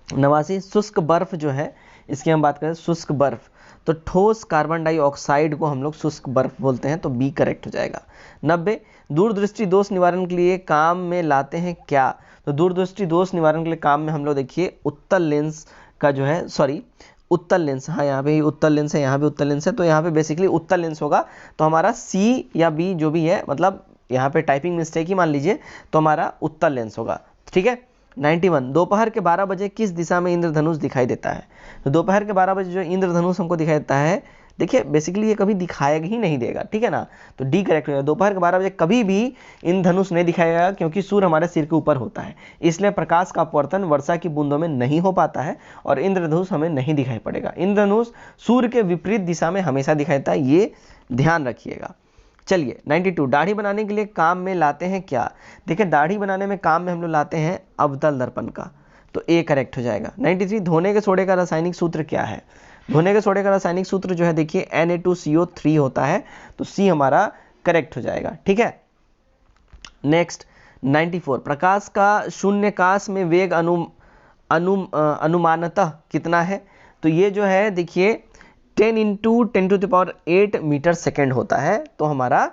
89 शुष्क बर्फ जो है इसकी हम बात करें शुष्क बर्फ, तो ठोस कार्बन डाइऑक्साइड को हम लोग शुष्क बर्फ बोलते हैं, तो बी करेक्ट हो जाएगा। 90 दूरदृष्टि दोष निवारण के लिए काम में लाते हैं क्या? तो दूरदृष्टि दोष निवारण के लिए काम में हम लोग देखिए उत्तल लेंस का जो है उत्तल लेंस, हाँ यहाँ पे उत्तल लेंस है, यहाँ पे उत्तल लेंस है, तो यहाँ पे बेसिकली उत्तल लेंस होगा, तो हमारा सी या बी जो भी है, मतलब यहाँ पे टाइपिंग मिस्टेक ही मान लीजिए, तो हमारा उत्तल लेंस होगा। ठीक है। 91 दोपहर के 12 बजे किस दिशा में इंद्रधनुष दिखाई देता है? तो दोपहर के 12 बजे जो इंद्रधनुष हमको दिखाई देता है, देखिए बेसिकली ये कभी दिखाएगा ही नहीं देगा, ठीक है ना, तो डी करेक्ट हो जाएगा। दोपहर के 12 बजे कभी भी इंद्रधनुष नहीं दिखाएगा, क्योंकि सूर्य हमारे सिर के ऊपर होता है, इसलिए प्रकाश का अपवर्तन वर्षा की बूंदों में नहीं हो पाता है और इंद्रधनुष हमें नहीं दिखाई पड़ेगा। इंद्रधनुष सूर्य के विपरीत दिशा में हमेशा दिखाई देता है, ये ध्यान रखिएगा। चलिए 92 दाढ़ी बनाने के लिए काम में लाते हैं क्या? देखिए दाढ़ी बनाने में काम में हम लोग लाते हैं अवतल दर्पण का, तो ए करेक्ट हो जाएगा। 93 धोने के सोडे का रासायनिक सूत्र क्या है? धोने के सोडे का रासायनिक सूत्र जो है देखिए Na2CO3 होता है, तो सी हमारा करेक्ट हो जाएगा। ठीक है। नेक्स्ट 94 प्रकाश का शून्याकाश में वेग अनुमानतः कितना है? तो ये जो है देखिए 10 × 10⁸ मीटर सेकेंड होता है, तो हमारा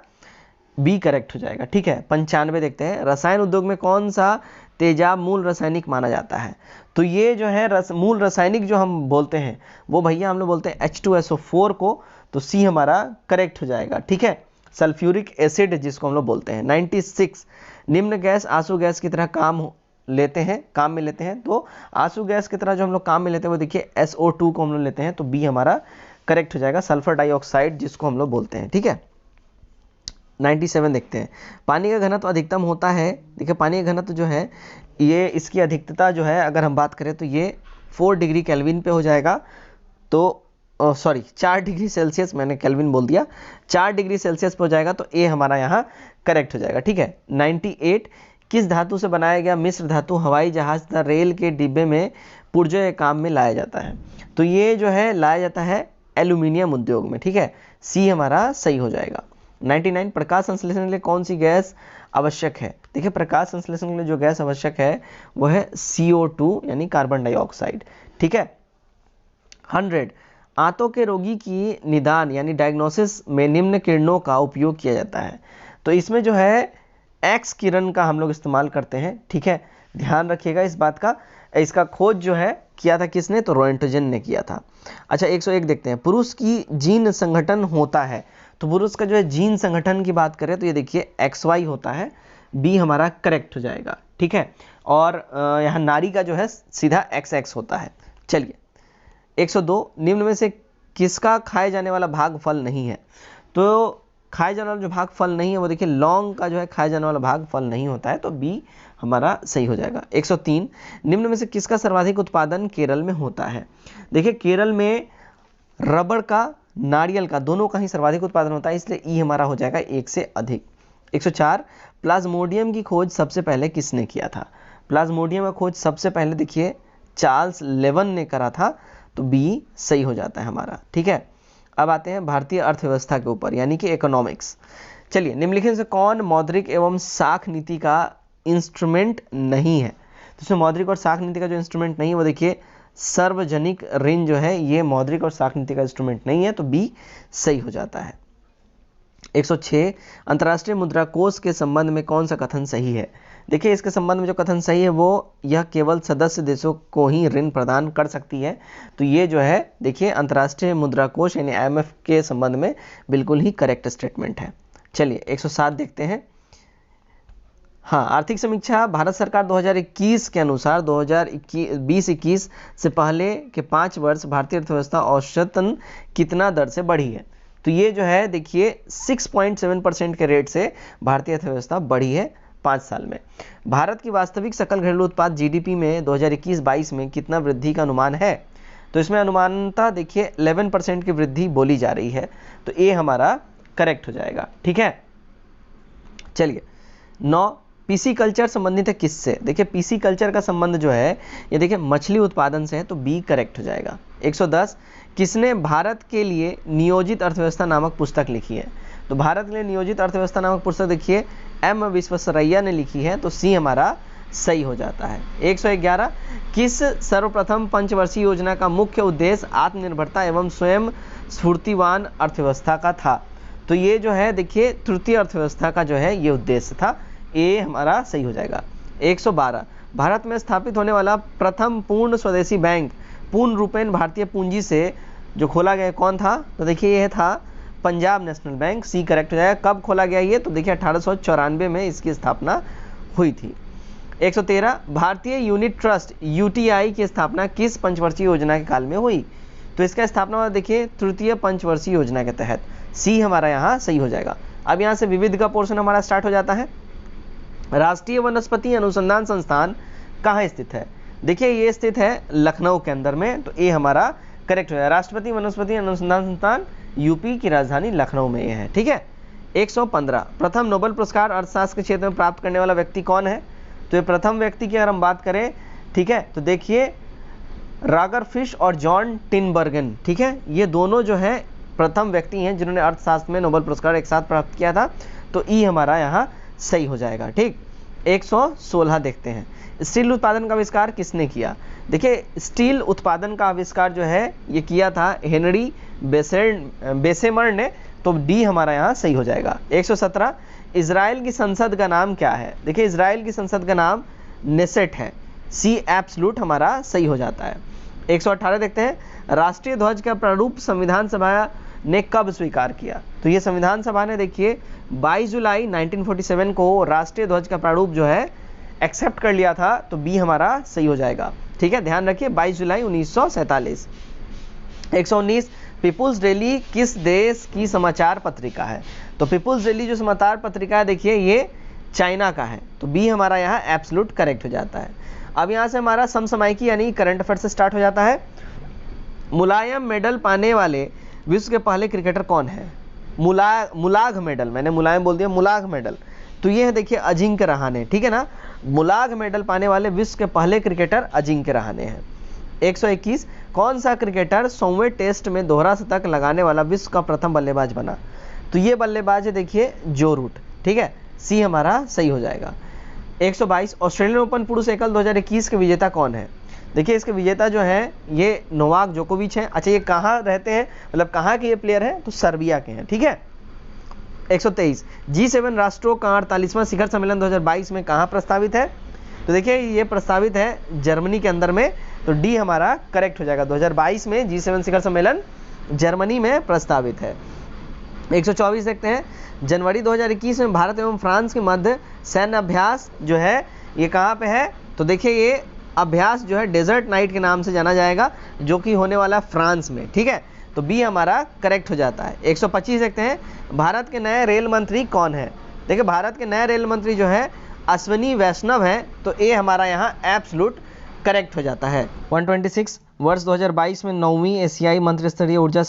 बी करेक्ट हो जाएगा। ठीक है। 95 देखते हैं रसायन उद्योग में कौन सा तेजाब मूल रासायनिक माना जाता है? तो ये जो है मूल रासायनिक जो हम बोलते हैं वो भैया हम लोग बोलते हैं H2SO4 को, तो सी हमारा करेक्ट हो जाएगा। ठीक है। सल्फ्यूरिक एसिड जिसको हम लोग बोलते हैं। 96 निम्न गैस आंसू गैस की तरह काम लेते हैं, काम में लेते हैं, तो आंसू गैस की तरह जो हम लोग काम में लेते हैं वो देखिए SO2 को हम लोग लेते हैं, तो बी हमारा करेक्ट हो जाएगा, सल्फर डाइऑक्साइड जिसको हम लोग बोलते हैं। ठीक है, 97 देखते हैं। पानी का घनत्व अधिकतम होता है, देखिए पानी का घनत्व जो है ये इसकी अधिकता जो है अगर हम बात करें तो ये 4 डिग्री केल्विन पे हो जाएगा, तो सॉरी 4 डिग्री सेल्सियस, मैंने केल्विन बोल दिया, 4 डिग्री सेल्सियस पे हो जाएगा, तो ए हमारा यहाँ करेक्ट हो जाएगा। ठीक है, 98 किस धातु से बनाया गया मिश्र धातु हवाई जहाज तथा रेल के डिब्बे में पुर्जों के काम में लाया जाता है? तो ये जो है लाया जाता है एल्यूमिनियम उद्योग में। ठीक है, सी हमारा सही हो जाएगा। 99 प्रकाश संश्लेषण के लिए कौन सी गैस आवश्यक है? देखिए प्रकाश संश्लेषण के लिए जो गैस आवश्यक है वो है CO2 यानी कार्बन डाइऑक्साइड। ठीक है, 100 आंतों के रोगी की निदान यानी डायग्नोसिस में निम्न किरणों का उपयोग किया जाता है? तो इसमें जो है एक्स किरण का हम लोग इस्तेमाल करते हैं। ठीक है, ध्यान रखिएगा इस बात का। इसका खोज जो है किया था किसने? तो रोएंटजन ने किया था। अच्छा 101 देखते हैं, पुरुष की जीन संगठन होता है? तो पुरुष का जो है जीन संगठन की बात करें तो ये देखिए XY होता है, बी हमारा करेक्ट हो जाएगा। ठीक है, और यहाँ नारी का जो है सीधा XX होता है। चलिए 102 निम्न में से किसका खाए जाने वाला भाग फल नहीं है? तो खाए जाने वाला जो भाग फल नहीं है वो देखिए लौंग का जो है खाए जाने वाला भाग फल नहीं होता है, तो बी हमारा सही हो जाएगा। 103 निम्न में से किसका सर्वाधिक उत्पादन केरल में होता है? देखिए केरल में रबड़ का, नारियल का, दोनों का ही सर्वाधिक उत्पादन होता है, इसलिए ई हमारा हो जाएगा 1 से अधिक। 104 प्लाज्मोडियम की खोज सबसे पहले किसने किया था? प्लाज्मोडियम का खोज सबसे पहले देखिए चार्ल्स लेवन ने करा था, तो बी सही हो जाता है हमारा। ठीक है, अब आते हैं भारतीय अर्थव्यवस्था के ऊपर यानी कि इकोनॉमिक्स। चलिए निम्नलिखित से कौन मौद्रिक एवं साख नीति का इंस्ट्रूमेंट नहीं है? तो इसमें मौद्रिक और साख नीति का जो इंस्ट्रूमेंट नहीं है वो देखिए सार्वजनिक ऋण जो है ये मौद्रिक और साख नीति का इंस्ट्रूमेंट नहीं है, तो बी सही हो जाता है। 106 अंतर्राष्ट्रीय मुद्रा कोष के संबंध में कौन सा कथन सही है? देखिए इसके संबंध में जो कथन सही है वो यह केवल सदस्य देशों को ही ऋण प्रदान कर सकती है, तो ये जो है देखिए अंतर्राष्ट्रीय मुद्रा कोष यानी IMF के संबंध में बिल्कुल ही करेक्ट स्टेटमेंट है। चलिए 107 देखते हैं। हाँ, आर्थिक समीक्षा भारत सरकार 2021 के अनुसार 2020-21 से पहले के 5 वर्ष भारतीय अर्थव्यवस्था औसतन कितना दर से बढ़ी है? तो ये जो है देखिए 6.7% के रेट से भारतीय अर्थव्यवस्था बढ़ी है 5 साल में। भारत की वास्तविक सकल घरेलू उत्पाद GDP में 2021-22 में कितना वृद्धि का अनुमान है? तो इसमें अनुमानतः देखिए 11% की वृद्धि बोली जा रही है, तो ये हमारा करेक्ट हो जाएगा। ठीक है, चलिए 9 पीसी कल्चर संबंधित है किससे? देखिए पीसी कल्चर का संबंध जो है ये देखिए मछली उत्पादन से है, तो बी करेक्ट हो जाएगा। 110 किसने भारत के लिए नियोजित अर्थव्यवस्था नामक पुस्तक लिखी है? तो भारत के लिए नियोजित अर्थव्यवस्था नामक पुस्तक देखिए M विश्वेश्वरैया ने लिखी है, तो सी हमारा सही हो जाता है। 111 किस सर्वप्रथम पंचवर्षीय योजना का मुख्य उद्देश्य आत्मनिर्भरता एवं स्वयं स्फूर्तिवान अर्थव्यवस्था का था? तो ये जो है देखिए तृतीय अर्थव्यवस्था का जो है ये उद्देश्य था, ए हमारा सही हो जाएगा। 112 भारत में स्थापित होने वाला प्रथम पूर्ण स्वदेशी बैंक पूर्ण रूपेण भारतीय पूंजी से जो खोला गया कौन था? तो देखिए यह था Punjab national bank, C correct हो जाएगा। कब खोला गया ये? तो देखिए 1894 में इसकी स्थापना हुई थी। 113 भारतीय यूनिट ट्रस्ट UTI की स्थापना किस पंचवर्षीय योजना के काल में हुई? तो इसका स्थापना देखिए तृतीय पंचवर्षीय योजना के तहत, सी हमारा यहाँ सही हो जाएगा। अब यहाँ से विविध का पोर्शन हमारा स्टार्ट हो जाता है। राष्ट्रीय वनस्पति अनुसंधान संस्थान कहाँ स्थित है? देखिए ये स्थित है लखनऊ के अंदर में, तो ये हमारा करेक्ट हो जाएगा। राष्ट्रपति वनस्पति अनुसंधान संस्थान यूपी की राजधानी लखनऊ में ये है। ठीक है, 115 प्रथम नोबेल पुरस्कार अर्थशास्त्र के क्षेत्र में प्राप्त करने वाला व्यक्ति कौन है? तो ये प्रथम व्यक्ति की अगर हम बात करें, ठीक है, तो देखिए रॉजर फिश और जॉन टिनबर्गन, ठीक है, ये दोनों जो है प्रथम व्यक्ति हैं जिन्होंने अर्थशास्त्र में नोबेल पुरस्कार एक साथ प्राप्त किया था, तो ई हमारा यहाँ सही हो जाएगा। ठीक, 116 देखते हैं स्टील उत्पादन का आविष्कार किसने किया? देखिए स्टील उत्पादन का आविष्कार जो है ये किया था हेनरी बेसेमर ने, तो डी हमारा यहाँ सही हो जाएगा। 117 इजराइल की संसद का नाम क्या है? देखिए इजराइल की संसद का नाम नेसेट है, सी एब्सोल्यूट हमारा सही हो जाता है। 118 देखते हैं राष्ट्रीय ध्वज का प्रारूप संविधान सभा ने कब स्वीकार किया? तो ये संविधान सभा ने देखिए 22 जुलाई 1947 को राष्ट्रीय ध्वज का प्रारूप जो है एक्सेप्ट कर लिया था, तो बी हमारा सही हो जाएगा। ठीक है, ध्यान रखिए 22 जुलाई 1947। 119 पीपुल्स डेली किस देश की समाचार पत्रिका है? तो पीपुल्स डेली जो समाचार पत्रिका है देखिए ये चाइना का है, तो बी हमारा यहाँ एब्सोल्यूट करेक्ट हो जाता है। अब यहाँ से हमारा समसामयिकी यानी करंट अफेयर से स्टार्ट हो जाता है। मुलायम मेडल पाने वाले विश्व के पहले क्रिकेटर कौन है? मुलाग मेडल, मैंने मुलायम बोल दिया, मुलाग मेडल, तो ये है देखिए अजिंक्य रहाणे। ठीक है ना, मुलाग मेडल पाने वाले विश्व के पहले क्रिकेटर अजिंक्य रहाणे हैं। 121 कौन सा क्रिकेटर 100वें टेस्ट में दोहरा शतक लगाने वाला विश्व का प्रथम बल्लेबाज बना? तो ये बल्लेबाज है देखिए जो रूट। ठीक है, सी हमारा सही हो जाएगा। 122 ऑस्ट्रेलियन ओपन पुरुष एकल 2021 के विजेता कौन है? देखिए इसके विजेता जो है ये नोवाक जोकोविच हैं। अच्छा, ये कहाँ रहते हैं, मतलब कहाँ के ये प्लेयर हैं? तो सर्बिया के हैं। ठीक है। 123 G7 राष्ट्रों का 48वां शिखर सम्मेलन 2022 में कहाँ प्रस्तावित है? तो देखिए ये प्रस्तावित है जर्मनी के अंदर में, तो डी हमारा करेक्ट हो जाएगा। 2022 में G7 शिखर सम्मेलन जर्मनी में प्रस्तावित है। 124 देखते हैं, जनवरी 2021 में भारत एवं फ्रांस के मध्य सैन्य अभ्यास जो है ये कहाँ पे है? तो देखिए ये अभ्यास जो है डेजर्ट नाइट के नाम से जाना जाएगा, जो कि होने वाला है फ्रांस में। ठीक है, तो बी हमारा करेक्ट हो जाता है। 125 देखते हैं, भारत के नए रेल मंत्री कौन है? देखिए भारत के नए रेल मंत्री जो है अश्विनी वैष्णव है, तो ए हमारा यहाँ एब्सोल्यूट करेक्ट हो जाता है। 126 वर्ष 2022 में 9वीं एशियाई मंत्रिस्तरीय ऊर्जा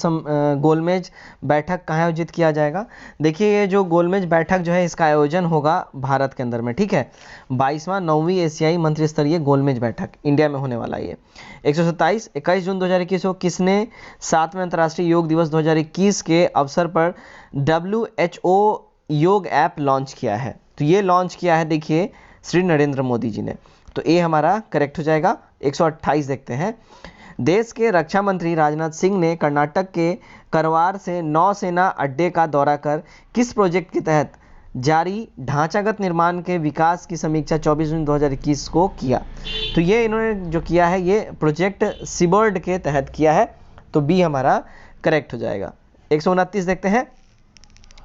गोलमेज बैठक कहाँ आयोजित किया जाएगा? देखिए ये जो गोलमेज बैठक जो है इसका आयोजन होगा भारत के अंदर में। ठीक है, 22वां 9वीं एशियाई मंत्रिस्तरीय गोलमेज बैठक इंडिया में होने वाला ये। 127 21 जून 2021 को किसने 7वें अंतर्राष्ट्रीय योग दिवस 2021 के अवसर पर WHO योग ऐप लॉन्च किया है? तो ये लॉन्च किया है देखिए श्री नरेंद्र मोदी जी ने, तो ए हमारा करेक्ट हो जाएगा। 128 देखते हैं, देश के रक्षा मंत्री राजनाथ सिंह ने कर्नाटक के करवार से नौसेना अड्डे का दौरा कर किस प्रोजेक्ट के तहत जारी ढांचागत निर्माण के विकास की समीक्षा 24 जून 2021 को किया? तो ये इन्होंने जो किया है ये प्रोजेक्ट सीबर्ड के तहत किया है, तो बी हमारा करेक्ट हो जाएगा। 129 देखते हैं,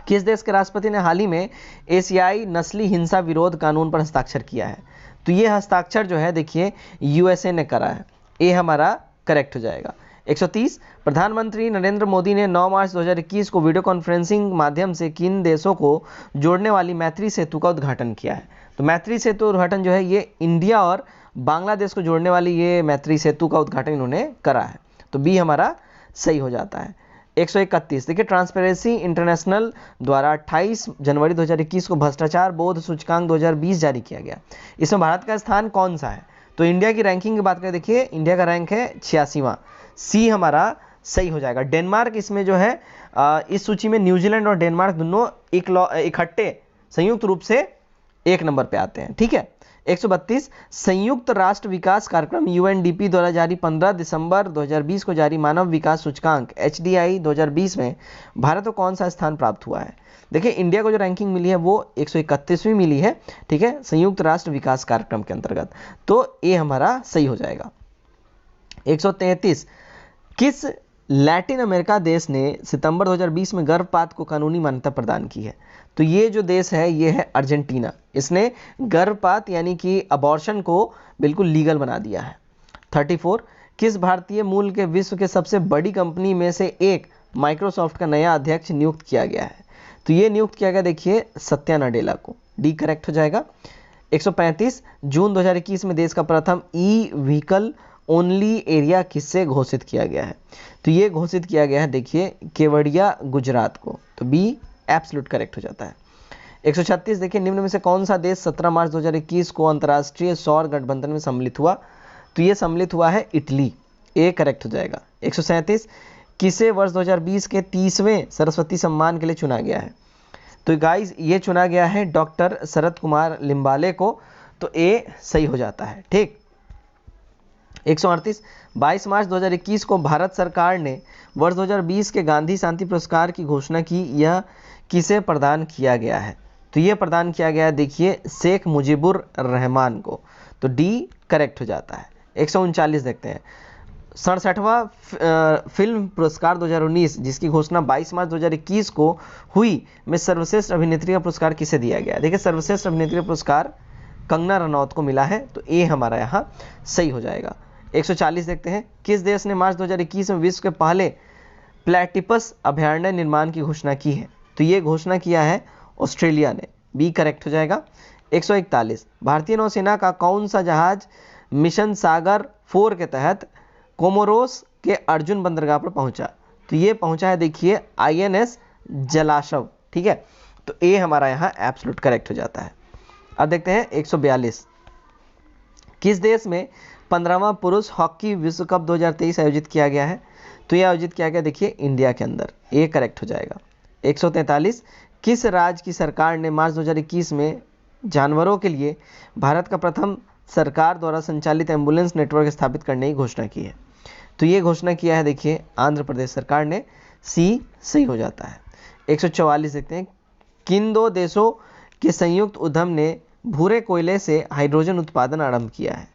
किस देश के राष्ट्रपति ने हाल ही में एशियाई नस्ली हिंसा विरोध कानून पर हस्ताक्षर किया है? तो ये हस्ताक्षर जो है देखिए USA ने करा है, ए हमारा करेक्ट हो जाएगा। 130 प्रधानमंत्री नरेंद्र मोदी ने 9 मार्च 2021 को वीडियो कॉन्फ्रेंसिंग माध्यम से किन देशों को जोड़ने वाली मैत्री सेतु का उद्घाटन किया है? तो मैत्री सेतु उद्घाटन जो है ये इंडिया और बांग्लादेश को जोड़ने वाली ये मैत्री सेतु का उद्घाटन इन्होंने करा है, तो बी हमारा सही हो जाता है। 131 देखिए, ट्रांसपेरेंसी इंटरनेशनल द्वारा 28 जनवरी 2021 को भ्रष्टाचार बोध सूचकांक 2020 जारी किया गया। इसमें भारत का स्थान कौन सा है? तो इंडिया की रैंकिंग की बात करें, देखिए इंडिया का रैंक है 86वां, सी हमारा सही हो जाएगा। डेनमार्क इसमें जो है इस सूची में न्यूजीलैंड और डेनमार्क दोनों इकट्ठे संयुक्त रूप से 1 नंबर पे आते हैं। ठीक है। 132 संयुक्त राष्ट्र विकास कार्यक्रम UNDP द्वारा जारी 15 दिसंबर 2020 को जारी मानव विकास सूचकांक HDI 2020 में भारत को कौन सा स्थान प्राप्त हुआ है? देखिए इंडिया को जो रैंकिंग मिली है वो 131वीं मिली है। ठीक है, संयुक्त राष्ट्र विकास कार्यक्रम के अंतर्गत, तो ये हमारा सही हो जाएगा। 133 किस लैटिन अमेरिका देश ने सितंबर 2020 में गर्भपात को कानूनी मान्यता प्रदान की है? तो ये जो देश है ये है अर्जेंटीना। इसने गर्भपात यानी कि अबॉर्शन को बिल्कुल लीगल बना दिया है। 34 किस भारतीय मूल के विश्व के सबसे बड़ी कंपनी में से एक माइक्रोसॉफ्ट का नया अध्यक्ष नियुक्त किया गया है? तो ये नियुक्त किया गया देखिए सत्या नडेला को, डी करेक्ट हो जाएगा। 135 जून 2021 में देश का प्रथम व्हीकल ओनली एरिया किससे घोषित किया गया है? तो ये घोषित किया गया है देखिए केवड़िया गुजरात को, तो बी एब्सोल्यूट करेक्ट हो जाता है। 136 देखिए निम्न में से कौन सा देश 17 मार्च 2021 को अंतर्राष्ट्रीय सौर गठबंधन में सम्मिलित हुआ? तो ये सम्मिलित हुआ है इटली, ए करेक्ट हो जाएगा। 137 किसे वर्ष 2020 के 30वें सरस्वती सम्मान के लिए चुना गया है? तो गाइज ये चुना गया है डॉक्टर शरद कुमार लिम्बाले को, तो ए सही हो जाता है। ठीक। 138 22 मार्च 2021 को भारत सरकार ने वर्ष 2020 के गांधी शांति पुरस्कार की घोषणा की, यह किसे प्रदान किया गया है? तो यह प्रदान किया गया देखिए शेख मुजीबुर रहमान को, तो डी करेक्ट हो जाता है। 139 देखते हैं 67वां फिल्म पुरस्कार 2019 जिसकी घोषणा 22 मार्च 2021 को हुई में सर्वश्रेष्ठ अभिनेत्री का पुरस्कार किसे दिया गया? देखिए सर्वश्रेष्ठ अभिनेत्री का पुरस्कार कंगना रनौत को मिला है, तो ए हमारा यहाँ सही हो जाएगा। 140 देखते हैं, किस देश ने मार्च 2021 में विश्व के पहले प्लेटिपस अभयारण्य निर्माण की घोषणा की है? तो ये घोषणा किया है ऑस्ट्रेलिया ने, बी करेक्ट हो जाएगा। 141, भारतीय नौसेना का कौन सा जहाज मिशन सागर 4 के तहत कोमोरोस के अर्जुन बंदरगाह पर पहुंचा? तो ये पहुंचा है देखिए INS जलाशव, ठीक है, तो ए हमारा यहाँ एब्सोल्यूट करेक्ट हो जाता है। अब देखते हैं 142, किस देश में 15वां पुरुष हॉकी विश्व कप 2023 आयोजित किया गया है? तो यह आयोजित किया गया देखिए इंडिया के अंदर, ए करेक्ट हो जाएगा। 143, किस राज्य की सरकार ने मार्च 2021 में जानवरों के लिए भारत का प्रथम सरकार द्वारा संचालित एम्बुलेंस नेटवर्क स्थापित करने की घोषणा की है? तो ये घोषणा किया है देखिए आंध्र प्रदेश सरकार ने, सी सही हो जाता है। 144 देखते हैं, किन दो देशों के संयुक्त उद्यम ने भूरे कोयले से हाइड्रोजन उत्पादन आरंभ किया है?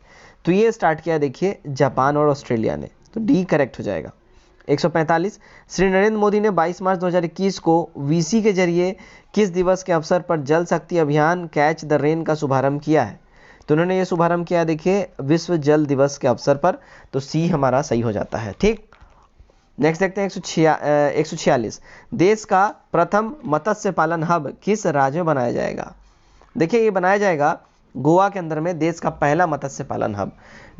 तो ये स्टार्ट किया देखिए जापान और ऑस्ट्रेलिया ने, तो डी करेक्ट हो जाएगा। 145, श्री नरेंद्र मोदी ने 22 मार्च 2021 को VC के जरिए किस दिवस के अवसर पर जल शक्ति अभियान कैच द रेन का शुभारंभ किया है? तो उन्होंने ये शुभारंभ किया देखिए विश्व जल दिवस के अवसर पर, तो सी हमारा सही हो जाता है। ठीक, नेक्स्ट देखते हैं 146, देश का प्रथम मत्स्य पालन हब किस राज्य में बनाया जाएगा? देखिए ये बनाया जाएगा गोवा के अंदर में, देश का पहला मत्स्य पालन हब,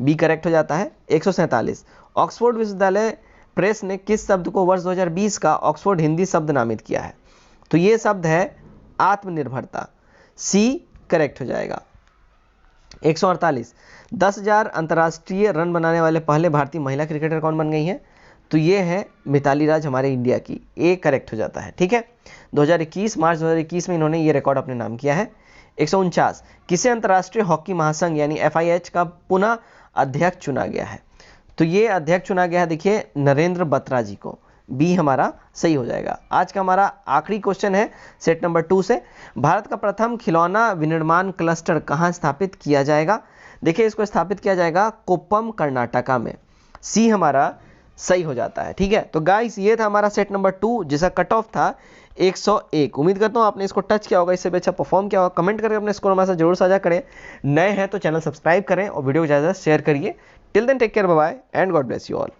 बी करेक्ट हो जाता है। 147, ऑक्सफोर्ड विश्वविद्यालय प्रेस ने किस शब्द को वर्ष 2020 का ऑक्सफोर्ड हिंदी शब्द नामित किया है? तो ये शब्द है आत्मनिर्भरता, सी करेक्ट हो जाएगा। 148, 10,000 अंतर्राष्ट्रीय रन बनाने वाले पहले भारतीय महिला क्रिकेटर कौन बन गई हैं? तो ये है मिताली राज हमारे इंडिया की, ए करेक्ट हो जाता है। ठीक है, 2021 मार्च 2021 में इन्होंने ये रिकॉर्ड अपने नाम किया है। 149, किसे अंतर्राष्ट्रीय हॉकी महासंघ यानी FIH का पुनः अध्यक्ष चुना गया है? तो ये अध्यक्ष चुना गया है देखिए नरेंद्र बत्रा जी को, बी हमारा सही हो जाएगा। आज का हमारा आखिरी क्वेश्चन है सेट नंबर 2 से, भारत का प्रथम खिलौना विनिर्माण क्लस्टर कहाँ स्थापित किया जाएगा? देखिए इसको स्थापित किया जाएगा कोप्पम कर्नाटका में, सी हमारा सही हो जाता है। ठीक है, तो गाइस ये था हमारा सेट नंबर 2 जिसका कट ऑफ था 101। उम्मीद करता हूँ आपने इसको टच किया होगा, इससे भी अच्छा परफॉर्म किया होगा। कमेंट करके अपने स्कोर हमारे साथ जरूर साझा करें। नए हैं तो चैनल सब्सक्राइब करें और वीडियो को ज़्यादा शेयर करिए। Till then take care, bye bye and God bless you all.